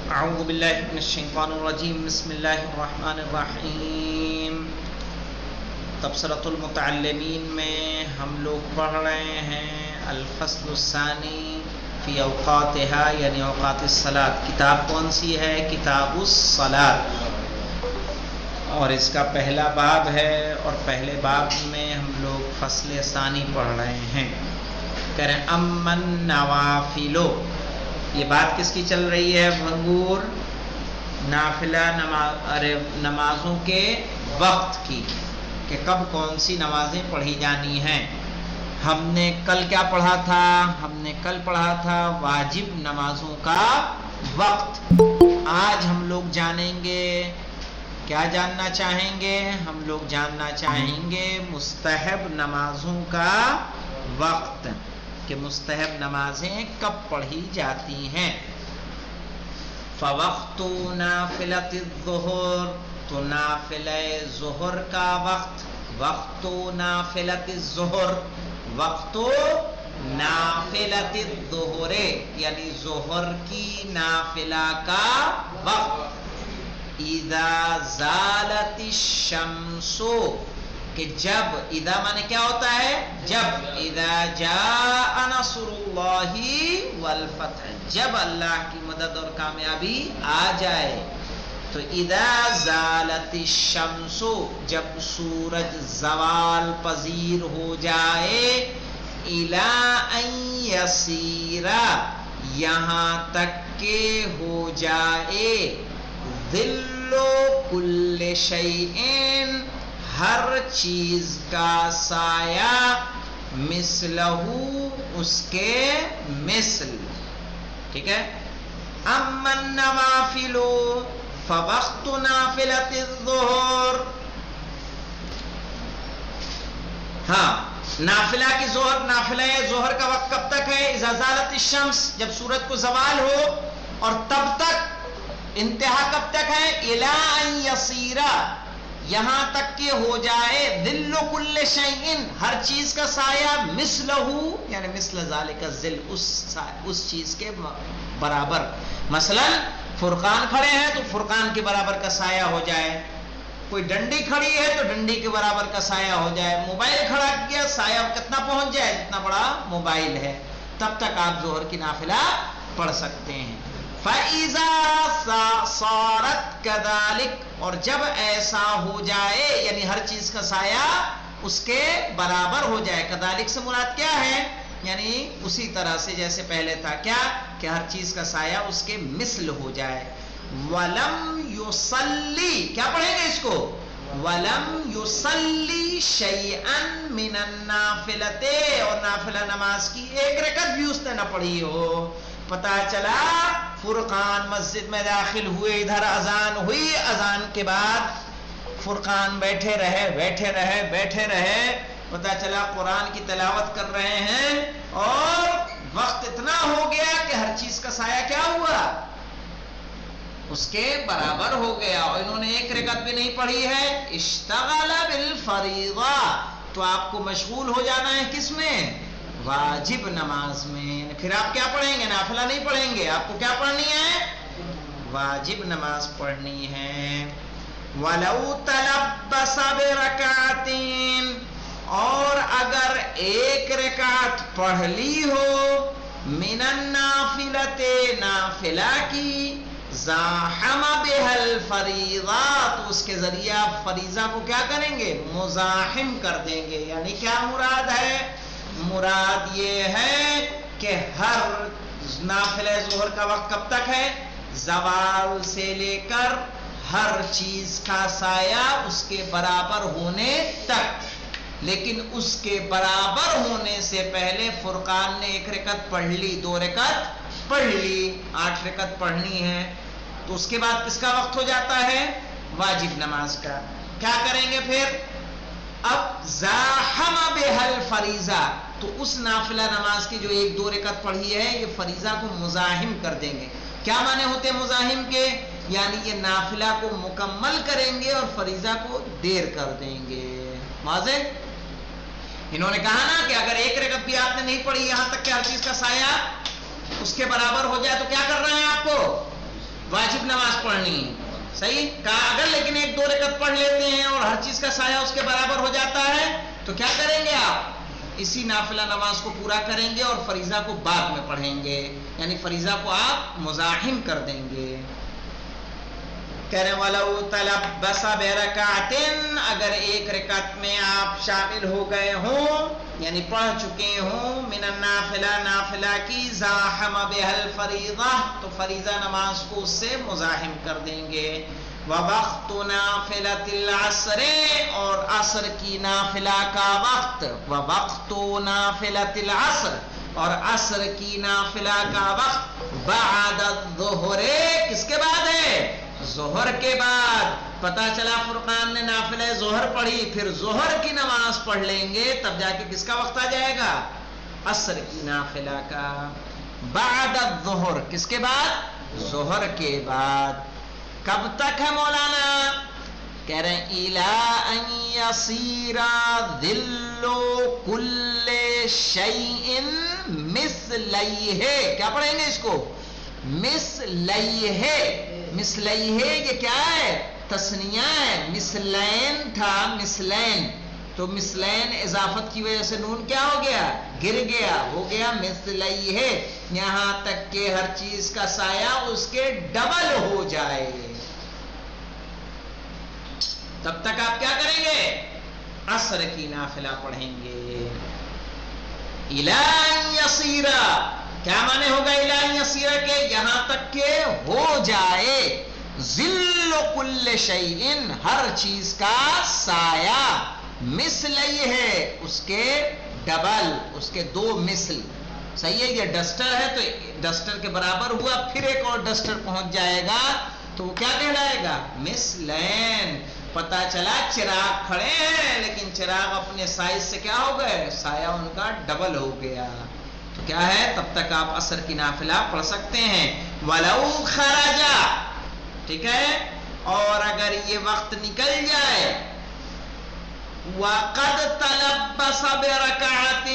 اعوذ باللہ من الشیطان الرجیم بسم اللہ الرحمن الرحیم۔ تبصرۃ المتعلمین میں ہم لوگ پڑھ رہے ہیں الفصل الثانی فی اوقاتها یعنی اوقات الصلاۃ۔ کتاب کون سی ہے؟ کتاب الصلاۃ، اور اس کا پہلا باب ہے، اور پہلے باب میں ہم لوگ فصل ثانی پڑھ رہے ہیں۔ کہہ رہے ہیں امن نوافلو، یہ بات کس کی چل رہی ہے بھنگور؟ نافلہ نمازوں کے وقت کی، کہ کب کون سی نمازیں پڑھی جانی ہیں۔ ہم نے کل کیا پڑھا تھا؟ ہم نے کل پڑھا تھا واجب نمازوں کا وقت۔ آج ہم لوگ جانیں گے، کیا جاننا چاہیں گے؟ ہم لوگ جاننا چاہیں گے مستحب نمازوں کا وقت، کہ مستحب نمازیں کب پڑھی جاتی ہیں۔ فوقت نافلۃ الظہر، تو نافلہ ظہر کا وقت، وقت نافلۃ الظہر، وقت نافلۃ الظہر یعنی ظہر کی نافلہ کا وقت۔ اذا زالت الشمس، کہ جب، اذا مانے کیا ہوتا ہے؟ جب، اذا جاء نصر اللہ والفتح، جب اللہ کی مدد اور کامیابی آ جائے۔ تو اذا زالت الشمس، جب سورج زوال پذیر ہو جائے، الی ان یصیر، یہاں تک کہ ہو جائے، ظل کل شیء، ہر چیز کا سایہ، مثلہ، اس کے مثل، ٹھیک ہے۔ اما النوافل فوقت نافلۃ الظہر، ہاں نافلہ کی ظہر، نافلہ ظہر کا وقت کب تک ہے؟ اذا زالت الشمس، جب سورج کو زوال ہو، اور تب تک انتہا کب تک ہے؟ الی ان یصیر، یہاں تک کہ ہو جائے، ظل کل شیء، ہر چیز کا سایہ، مثلہ یعنی مثل ذالک الظل، اس چیز کے برابر۔ مثلا فرقان کھڑے ہیں تو فرقان کے برابر کا سایہ ہو جائے، کوئی ڈنڈی کھڑی ہے تو ڈنڈی کے برابر کا سایہ ہو جائے، موبائل کھڑا کیا، سایہ کتنا پہنچ جائے؟ جتنا بڑا موبائل ہے، تب تک آپ ظہر کی نافلہ پڑھ سکتے ہیں۔ فَإِذَا صَارَتْ كَذَلِكَ، اور جب ایسا ہو جائے، یعنی ہر چیز کا سایہ اس کے برابر ہو جائے۔ کذالک سے مراد کیا ہے؟ یعنی اسی طرح سے جیسے پہلے تھا، کیا کہ ہر چیز کا سایہ اس کے مثل ہو جائے۔ وَلَمْ يُصَلِّ، کیا پڑھیں گے اس کو؟ وَلَمْ يُصَلِّ شَيْئًا مِّنَ النَّافِلَةِ، اور نافلہ نماز کی ایک رکعت بھی اس نے نہ پڑھی ہو۔ پتہ چلا فرقان مسجد میں داخل ہوئے، ادھر اذان ہوئی، اذان کے بعد فرقان بیٹھے رہے، پتہ چلا قرآن کی تلاوت کر رہے ہیں، اور وقت اتنا ہو گیا کہ ہر چیز کا سایہ کیا ہوا؟ اس کے برابر ہو گیا، اور انہوں نے ایک رکعت بھی نہیں پڑھی ہے۔ اشتغل بالفریضہ، تو آپ کو مشغول ہو جانا ہے کس میں؟ واجب نماز میں۔ پھر آپ کیا پڑھیں گے؟ نافلہ نہیں پڑھیں گے، آپ کو کیا پڑھنی ہے؟ واجب نماز پڑھنی ہے۔ وَلَوْ تَلَبَّسَ بِرَكَعَتٍ، اور اگر ایک رکعت پڑھ لی ہو، مِنَ النَّافِلَةِ، نافلہ کی، زَاحَمَ بِهَا الْفَرِيضَةَ، تو اس کے ذریعہ فریضہ کو کیا کریں گے؟ مزاحم کر دیں گے۔ یعنی کیا مراد ہے؟ مراد یہ ہے کہ ہر نافلہ ظہر کا وقت کب تک ہے؟ زوال سے لے کر ہر چیز کا سایہ اس کے برابر ہونے تک، لیکن اس کے برابر ہونے سے پہلے فرقان نے ایک رکعت پڑھ لی، 2 رکعت پڑھ لی، 8 رکعت پڑھنی ہے، تو اس کے بعد کس کا وقت ہو جاتا ہے؟ واجب نماز کا۔ کیا کریں گے پھر؟ اب زاحم بها الفریضہ، تو اس نافلہ نماز کی جو 1-2 رکعت پڑھی ہے، یہ فریضہ کو مزاحم کر دیں گے۔ کیا معنی ہوتے ہیں مزاحم کے؟ یعنی یہ نافلہ کو مکمل کریں گے اور فریضہ کو دیر کر دیں گے۔ واضح؟ انہوں نے کہا نا کہ اگر ایک رکعت بھی آپ نے نہیں پڑھی، یہاں تک کہ ہر چیز کا سایہ اس کے برابر ہو جائے، تو کیا کر رہے ہیں آپ کو؟ واجب نماز پڑھنی ہے. صحیح کہا. اگر لیکن 1-2 رکعت پڑھ لیتے ہیں اور ہر چیز کا سایہ اس کے برابر ہو جاتا ہے تو کیا کریں گے آپ؟ اسی نافلہ نماز کو پورا کریں گے اور فریضہ کو بعد میں پڑھیں گے، یعنی فریضہ کو آپ مزاحم کر دیں گے. کہہ رہے وَلَوْ تَلَبَّسَ بِرَكَعَةٍ، اگر 1 رکعت میں آپ شامل ہو گئے ہوں یعنی پڑھ چکے ہوں من النافلہ نافلہ کی، زاحم بها الفریضہ تو فریضہ نماز کو اس سے مزاحم کر دیں گے. وَوَقْتُ نَافِلَةِ الْعَصْرِ، اور عصر کی نافلہ کا وقت. وَوَقْتُ نَافِلَةِ الْعَصْرِ، اور عصر کی نافلہ کا وقت. بعد الظہر، کس کے بعد ہے؟ ظہر کے بعد. پتا چلا فرقان نے نافلہ ظہر پڑھی، پھر ظہر کی نماز پڑھ لیں گے، تب جا کے کس کا وقت آ جائے گا؟ عصر کی نافلہ کا. بعد الظہر، کس کے بعد؟ ظہر کے بعد. کب تک ہے مولانا؟ کہہ رہے ہیں اِلَىٰ أَن يَصِيرَ ذِلُّ كُلِّ شَيْءٍ مِثْلَيْهِ. کیا پڑھیں گے اس کو؟ مثلیہ. مثلیہ یہ کیا ہے؟ تثنیہ ہے. مثلین تھا، مثلین، تو مثلین اضافت کی وجہ سے نون کیا ہو گیا؟ گر گیا، ہو گیا مثلیہ. یہاں تک کہ ہر چیز کا سایہ اس کے ڈبل ہو جائے. تب تک آپ کیا کریں گے؟ عصر کی نافلہ پڑھیں گے. اِلَىٰ أَن يَصِيرَ، کیا معنی ہوگا اِلَىٰ أن يَصِيرَ کے یہاں تک کہ ہو جائے. ذِلُّ كُلِّ شَيْءٍ، ہر چیز کا سایہ. مثلیہ ہے، اس کے ڈبل، اس کے 2 مثل. صحیح ہے. یہ ڈسٹر ہے تو ڈسٹر کے برابر ہوا، پھر ایک اور ڈسٹر پہنچ جائے گا تو وہ کیا کہلائے گا؟ مثلین. پتا چلا چراغ کھڑے ہیں لیکن چراغ اپنے سائز سے کیا ہو گئے؟ سایہ ان کا ڈبل ہو گیا. تو کیا ہے؟ تب تک آپ عصر کی نافلہ پڑھ سکتے ہیں. وَلَوْ خَرَجَ، ٹھیک ہے. اور اگر یہ وقت نکل جائے، وَقَدْ تَلَبَّسَ بِرَكَعَةٍ،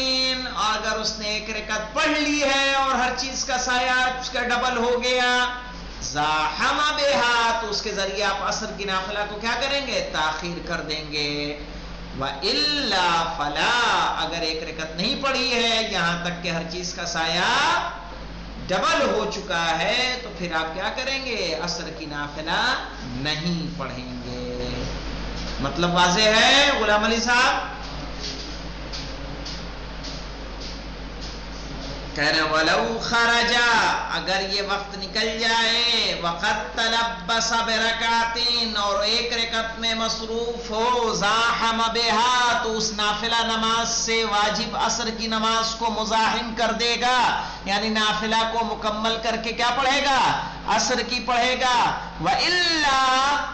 اگر اس نے 1 رکعت پڑھ لی ہے اور ہر چیز کا سایہ اس کا ڈبل ہو گیا، زاحم بها، تو اس کے ذریعے آپ عصر کی نافلہ کو کیا کریں گے؟ تاخیر کر دیں گے. وَإِلَّا فَلَا، اگر 1 رکعت نہیں پڑھی ہے یہاں تک کہ ہر چیز کا سایہ ڈبل ہو چکا ہے تو پھر آپ کیا کریں گے؟ عصر کی نافلہ نہیں پڑھیں گے. مطلب واضح ہے غلام علی صاحب؟ کہہ رہے ہیں وَلَوْ خَرَجَ، اگر یہ وقت نکل جائے، وَقَدْ تَلَبَّسَ بِرَكَعَةٍ، اور 1 رکعت میں مصروف ہو، زاحم بها، تو اس نافلہ نماز سے واجب عصر کی نماز کو مزاحم کر دے گا، یعنی نافلہ کو مکمل کر کے کیا پڑھے گا؟ عصر کی پڑھے گا. وَإِلَّا،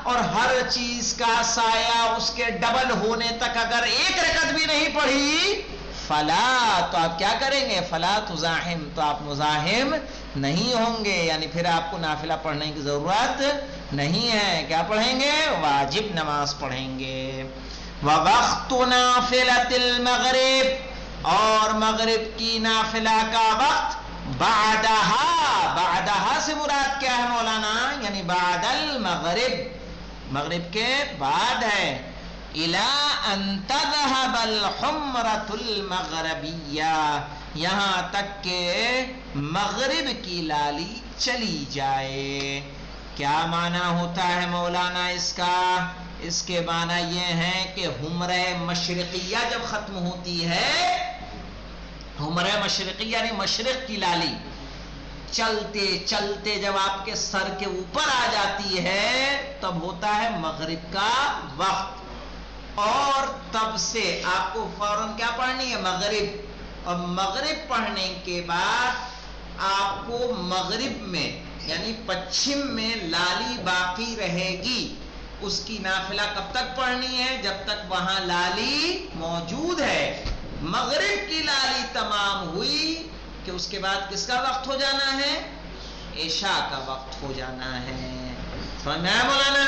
اور ہر چیز کا سایہ اس کے ڈبل ہونے تک اگر 1 رکعت بھی نہیں پڑھی، فلا، تو آپ کیا کریں گے؟ فلا تزاحم، تو آپ مزاحم نہیں ہوں گے، یعنی پھر آپ کو نافلہ پڑھنے کی ضرورت نہیں ہے. کیا پڑھیں گے؟ واجب نماز پڑھیں گے. وَوَقْتُ نَافِلَةِ الْمَغْرِبِ، اور مغرب کی نافلہ کا وقت. بعدہا سے مراد کیا ہے مولانا؟ یعنی بعد المغرب، مغرب کے بعد ہے. إِلَىٰ أَن تَذْهَبَ الْحُمْرَةُ الْمَغْرَبِيَّةُ، یہاں تک کہ مغرب کی لالی چلی جائے. کیا معنی ہوتا ہے مولانا اس کا؟ اس کے معنی یہ ہے کہ حمرہ مشرقیہ جب ختم ہوتی ہے، حمرہ مشرقیہ یعنی مشرق کی لالی چلتے چلتے جب آپ کے سر کے اوپر آ جاتی ہے تب ہوتا ہے مغرب کا وقت. اور تب سے آپ کو فوراً کیا پڑھنی ہے؟ مغرب. اور مغرب پڑھنے کے بعد آپ کو مغرب میں یعنی پچھم میں لالی باقی رہے گی. اس کی نافلہ کب تک پڑھنی ہے؟ جب تک وہاں لالی موجود ہے. مغرب کی لالی تمام ہوئی کہ اس کے بعد کس کا وقت ہو جانا ہے؟ عشاء کا وقت ہو جانا ہے. سمجھ میں آیا مولانا؟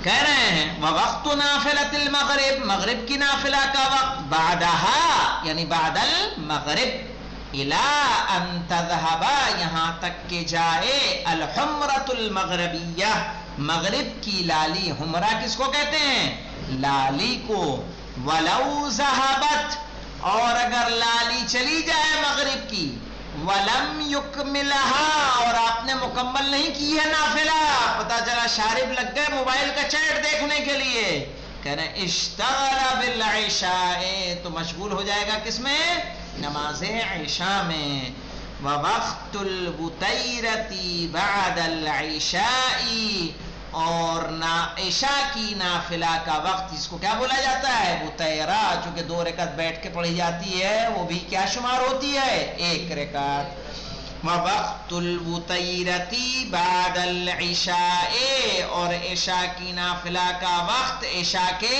کہہ رہے ہیں وَوَقْتُ نَافِلَةِ الْمَغْرِبِ، مغرب کی نافلہ کا وقت. بعدہا یعنی بعد المغرب، الا ان تذهب یہاں تک کہ جائے الحمرۃ المغربیہ مغرب کی لالی. حمرہ کس کو کہتے ہیں؟ لالی کو. ولو ذهبت اور اگر لالی چلی جائے مغرب کی. ولم یکملها اور آپ نے مکمل نہیں کی ہے نافلہ. پتا چلا شارب لگ گئے موبائل کا چیٹ دیکھنے کے لیے. کہہ رہے ہیں اشتغل بالعشاء تو مشغول ہو جائے گا کس میں؟ نماز عشاء میں. ووقت البطیرۃ بعد العشاء اور عشاء کی نافلہ کا وقت جس کو کیا بولا جاتا ہے؟ بطیرہ. چونکہ 2 رکعت بیٹھ کے پڑھی جاتی ہے وہ بھی کیا شمار ہوتی ہے؟ 1 رکعت. ووقت البطیرۃ بعد العشاء اور عشاء کی نافلہ کا وقت عشاء کے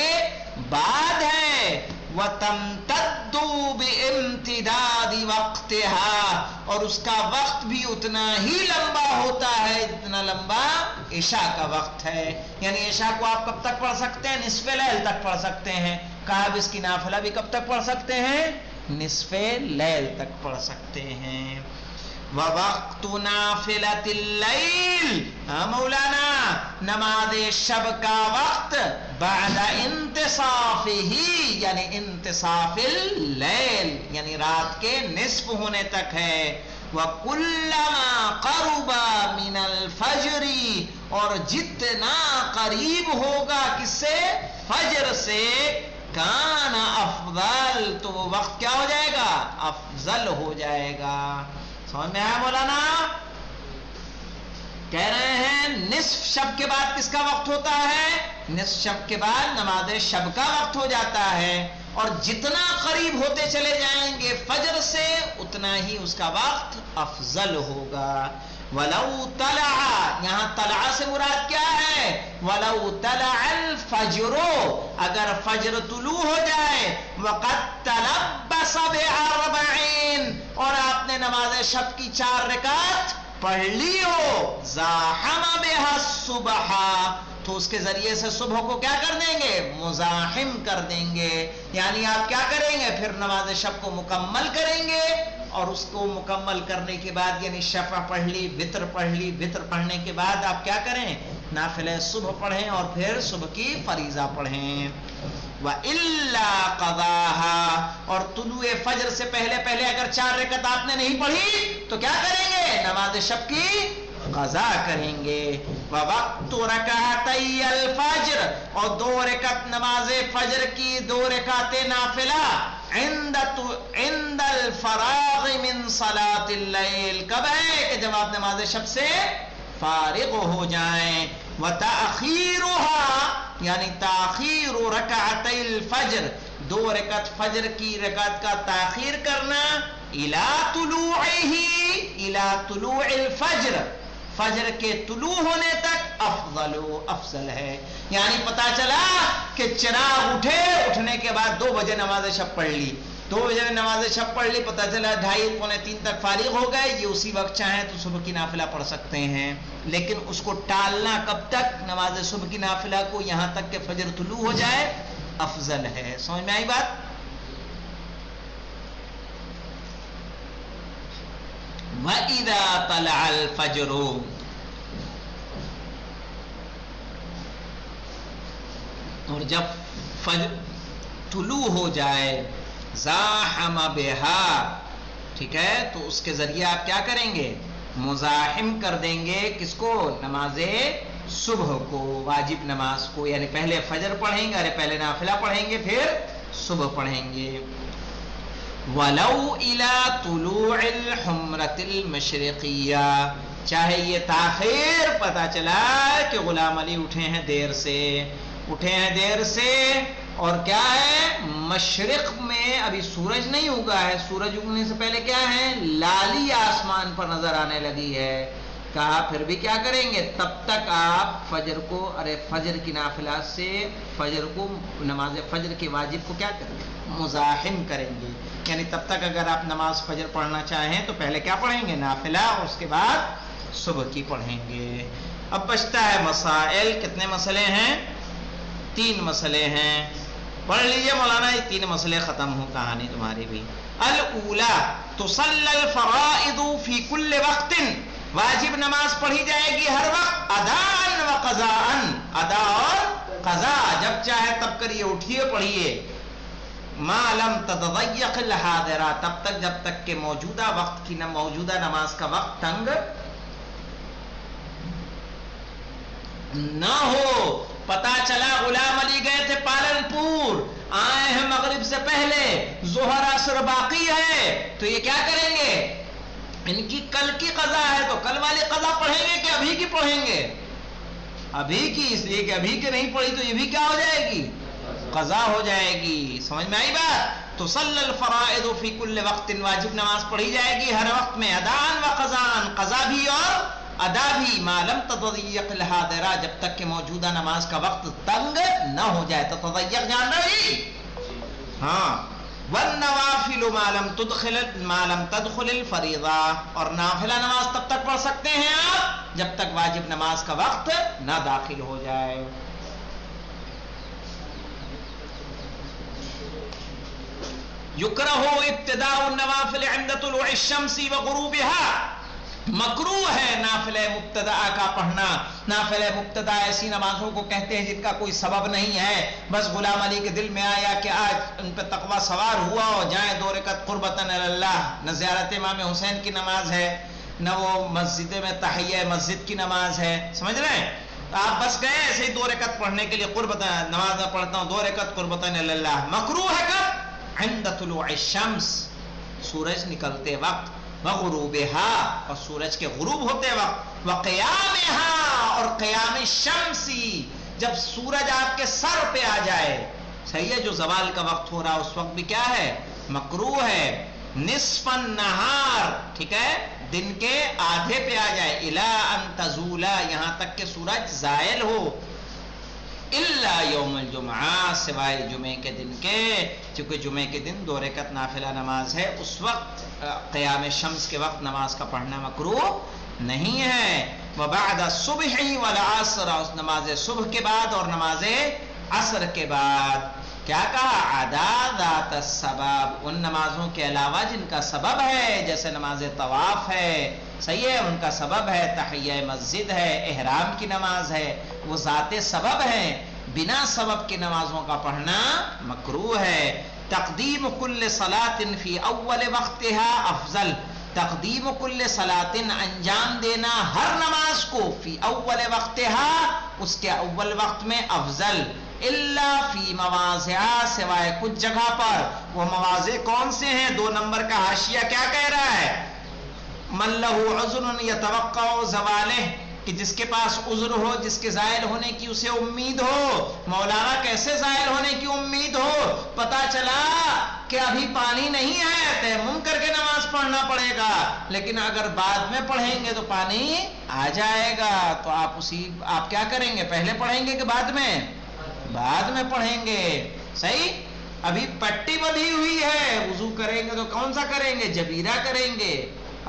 بعد ہے. وتمتد بامتداد وقتها اور اس کا وقت بھی اتنا ہی لمبا ہوتا ہے جتنا لمبا عشاء کا وقت ہے. یعنی عشاء کو آپ کب تک پڑھ سکتے ہیں؟ نصف لیل تک پڑھ سکتے ہیں. کہا اب اس کی نافلہ بھی کب تک پڑھ سکتے ہیں؟ نصف لیل تک پڑھ سکتے ہیں. ووقت نافلۃ اللیل ہاں مولانا نماز شب کا وقت بعد انتصافہ یعنی انتصاف اللیل یعنی رات کے نصف ہونے تک ہے. وَكُلَّمَا قَرُبَ مِنَ الْفَجْرِ اور جتنا قریب ہوگا کس سے؟ فجر سے. کان افضل تو وہ وقت کیا ہو جائے گا؟ افضل ہو جائے گا. سمجھ میں آیا مولانا؟ کہہ رہے ہیں نصف شب کے بعد کس کا وقت ہوتا ہے؟ نصف شب کے بعد نماز شب کا وقت ہو جاتا ہے. اور جتنا قریب ہوتے چلے جائیں گے فجر سے اتنا ہی اس کا وقت افضل ہوگا. ولو طلع یہاں طلع سے مراد کیا ہے؟ ولو طلع الفجر اگر فجر طلوع ہو جائے. وقد تلبس باربعین اور آپ نے نماز شب کی 4 رکعت پڑھ لی ہو. زاحم بها الصبح تو اس کے ذریعے سے صبح کو کیا کر دیں گے؟ مزاحم کر دیں گے. یعنی آپ کیا کریں گے؟ پھر نماز شب کو مکمل کریں گے اور اس کو مکمل کرنے کے بعد یعنی شفع پڑھ لی، وتر پڑھ لی. وتر پڑھنے کے بعد آپ کیا کریں؟ نافلہ صبح پڑھیں اور پھر صبح کی فریضہ پڑھیں. وَإِلَّا قَضَاهَا اور طلوع فجر سے پہلے پہلے اگر 4 رکعت آپ نے نہیں پڑھی تو کیا کریں گے؟ نماز شب کی قضا کریں گے. وَوَقْتُ رَكَعَتَيْ الْفَجْرِ اور 2 رکعت نماز فجر کی 2 رکعت نافلہ عند الفراغ من صلاة اللیل کب ہے؟ کہ جب آپ نماز شب سے فارغ ہو جائیں. وَتَأْخِيرُهَا یعنی تاخیر رکعتي الفجر 2 رکعت فجر کی رکعت کا تاخیر کرنا. الى طلوع الفجر فجر کے طلوع ہونے تک افضل ہے. یعنی پتا چلا کہ چراغ اٹھنے کے بعد 2 بجے نماز شب پڑھ لی. 2 بجے نماز شب پڑھ لی پتا چلا 2:30 پونے 3 تک فارغ ہو گئے. یہ اسی وقت چاہیں تو صبح کی نافلہ پڑھ سکتے ہیں لیکن اس کو ٹالنا کب تک؟ نماز صبح کی نافلہ کو یہاں تک کہ فجر طلوع ہو جائے افضل ہے. سمجھ میں آئی بات؟ وَإِذَا طَلَعَ الْفَجْرُ اور جب فجر طلوع ہو جائے زاحم بها ٹھیک ہے تو اس کے ذریعے آپ کیا کریں گے؟ مزاحم کر دیں گے کس کو؟ نماز صبح کو، واجب نماز کو. یعنی پہلے فجر پڑھیں گے پہلے نافلہ پڑھیں گے پھر صبح پڑھیں گے. وَلَوْ إِلَى طُلُوعِ الْحُمْرَةِ الْمَشْرِقِيَّةِ چاہے یہ تاخیر پتا چلا کہ غلام علی اٹھے ہیں دیر سے اور کیا ہے؟ مشرق میں ابھی سورج نہیں اگا ہے. سورج اگنے سے پہلے کیا ہے؟ لالی آسمان پر نظر آنے لگی ہے. کہا پھر بھی کیا کریں گے؟ تب تک آپ فجر کی نافلہ سے فجر کو نماز فجر کے واجب کو کیا کریں گے؟ مزاحم کریں گے. یعنی تب تک اگر آپ نماز فجر پڑھنا چاہیں تو پہلے کیا پڑھیں گے؟ نافلہ اور اس کے بعد صبح کی پڑھیں گے. اب بچتا ہے مسائل. کتنے مسئلے ہیں؟ 3 مسئلے ہیں. پڑھ لیجئے مولانا یہ 3 مسئلے ختم ہو کہانی تمہاری بھی. الاولا تصلی الفرائض فی کل وقت، واجب نماز پڑھی جائے گی ہر وقت، اداء و قضاء، ادا اور قضا، جب چاہے تب کریے، اٹھیے پڑھیے، ما لم تتضیق الحاضرہ، تب تک جب تک کہ موجودہ وقت کی موجودہ نماز کا وقت تنگ نہ ہو۔ پتا چلا غلام علی گئے تھے پالنپور، آئے ہیں مغرب سے پہلے، ظہر عصر باقی ہے، تو یہ کیا کریں گے؟ ان کی کل کی قضا ہے تو کل والی قضا پڑھیں گے کہ ابھی کی پڑھیں گے؟ ابھی کی، اس لیے کہ ابھی کی نہیں پڑھی تو یہ بھی کیا ہو جائے گی؟ قضا ہو جائے گی۔ سمجھ میں آئی بات؟ تو صلی الفرائض فی کل وقت، واجب نماز پڑھی جائے گی ہر وقت میں، اداء و قضاء، قضا بھی اور ادا بھی، ما لم تتضیق الحاضرہ، جب تک کہ موجودہ نماز کا وقت تنگ نہ ہو جائے۔ تو تضیق جان رہی؟ ہاں۔ والنوافل ما لم تدخل الفریضہ، اور نافلہ نماز تب تک پڑھ سکتے ہیں آپ جب تک واجب نماز کا وقت نہ داخل ہو جائے۔ یکرہ ابتداء النوافل عند طلوع الشمس وغروبها، مکروہ ہے نافلہ مبتدأ کا پڑھنا۔ نافلہ مبتدأ ایسی نمازوں کو کہتے ہیں جن کا کوئی سبب نہیں ہے، بس غلام علی کے دل میں آیا کہ آج ان پہ تقوی سوار ہوا ہو، جائیں 2 رکعت قربتاً اللہ، نہ زیارت امام حسین کی نماز ہے، نہ وہ مسجد میں تحیہ مسجد کی نماز ہے، سمجھ رہے ہیں؟ آپ بس گئے ایسے ہی 2 رکعت پڑھنے کے لیے، قربتاً نماز میں پڑھتا ہوں 2 رکعت قربتاً اللہ۔ مکروہ ہے کب؟ عند طلوع الشمس، سورج نکلتے وقت، وغروبها، اور سورج کے غروب ہوتے وقت، وقیامها، اور قیام الشمسی، جب سورج آپ کے سر پہ آ جائے، صحیح ہے، جو زوال کا وقت ہو رہا اس وقت بھی کیا ہے؟ مکروہ ہے۔ نصف النہار، ٹھیک ہے، دن کے آدھے پہ آ جائے، الی ان تزولا، یہاں تک کہ سورج زائل ہو، الا یوم الجمعہ، سوائے جمعے کے دن کے، چونکہ جمعے کے دن 2 رکعت نافلہ نماز ہے، اس وقت قیام شمس کے وقت نماز کا پڑھنا مکروہ نہیں ہے۔ وبعد الصبح والعصر، اس نماز صبح کے بعد اور نماز عصر کے بعد، کیا کہا؟ ادا ذات السبب، ان نمازوں کے علاوہ جن کا سبب ہے، جیسے نماز طواف ہے، صحیح ہے، ان کا سبب ہے، تحیہ مسجد ہے، احرام کی نماز ہے، وہ ذات سبب ہیں، بنا سبب کی نمازوں کا پڑھنا مکروہ ہے۔ تقدیم کل صلاۃ فی اول وقتها افضل، تقدیم کل صلاۃ، انجام دینا ہر نماز کو، فی اول وقتها، اس کے اول وقت میں، افضل، الا فی مواضع، سوائے کچھ جگہ پر۔ وہ مواضع کون سے ہیں؟ 2 نمبر کا حاشیہ کیا کہہ رہا ہے؟ من لہ عذر یتوقع زوالہ، کہ جس کے پاس عذر ہو، جس کے زائل ہونے کی اسے امید ہو۔ مولانا کیسے زائل ہونے کی امید ہو؟ پتا چلا کہ ابھی پانی نہیں ہے، تیمم کر کے نماز پڑھنا پڑے گا، لیکن اگر بعد میں پڑھیں گے تو پانی آ جائے گا، تو آپ کیا کریں گے؟ پہلے پڑھیں گے کہ بعد میں؟ بعد میں پڑھیں گے، صحیح؟ ابھی پٹی بندھی ہوئی ہے، وضو کریں گے تو کون سا کریں گے؟ جبیرہ کریں گے۔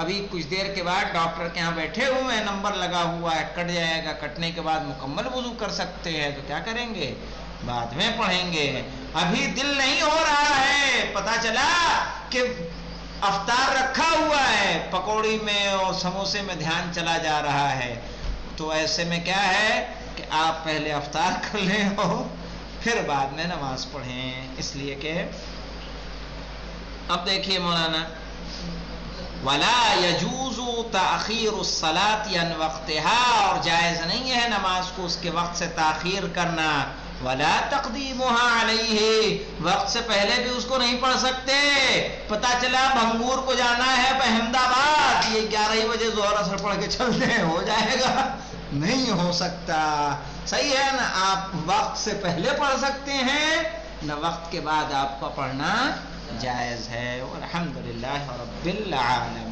ابھی کچھ دیر کے بعد ڈاکٹر کے ہاں بیٹھے ہوئے ہیں، نمبر لگا ہوا ہے، کٹ جائے گا، کٹنے کے بعد مکمل وضو کر سکتے ہیں، تو کیا کریں گے؟ بعد میں پڑھیں گے۔ ابھی دل نہیں ہو رہا ہے، پتا چلا کہ افطار رکھا ہوا ہے، پکوڑی میں اور سموسے میں دھیان چلا جا رہا ہے، تو ایسے میں کیا ہے کہ آپ پہلے افطار کر لیں ہو، پھر بعد میں نماز پڑھیں، اس لیے کہ اب دیکھیے مولانا، وَلَا يَجُوزُ تَأْخِيرُ الصَّلَاةِ عَنْ وَقْتِهَا، اور جائز نہیں ہے نماز کو اس کے وقت سے تاخیر کرنا، وَلَا تَقْدِيمُهَا عَلَيْهِ، وقت سے پہلے بھی اس کو نہیں پڑھ سکتے۔ پتا چلا بھنگور کو جانا ہے احمد آباد، یہ 11 بجے ظہر اثر پڑھ کے چلتے ہیں، ہو جائے گا؟ نہیں ہو سکتا، صحیح ہے نا؟ آپ وقت سے پہلے پڑھ سکتے ہیں، نہ وقت کے بعد آپ کو پڑھنا جائز ہے۔ والحمدللہ رب العالمین۔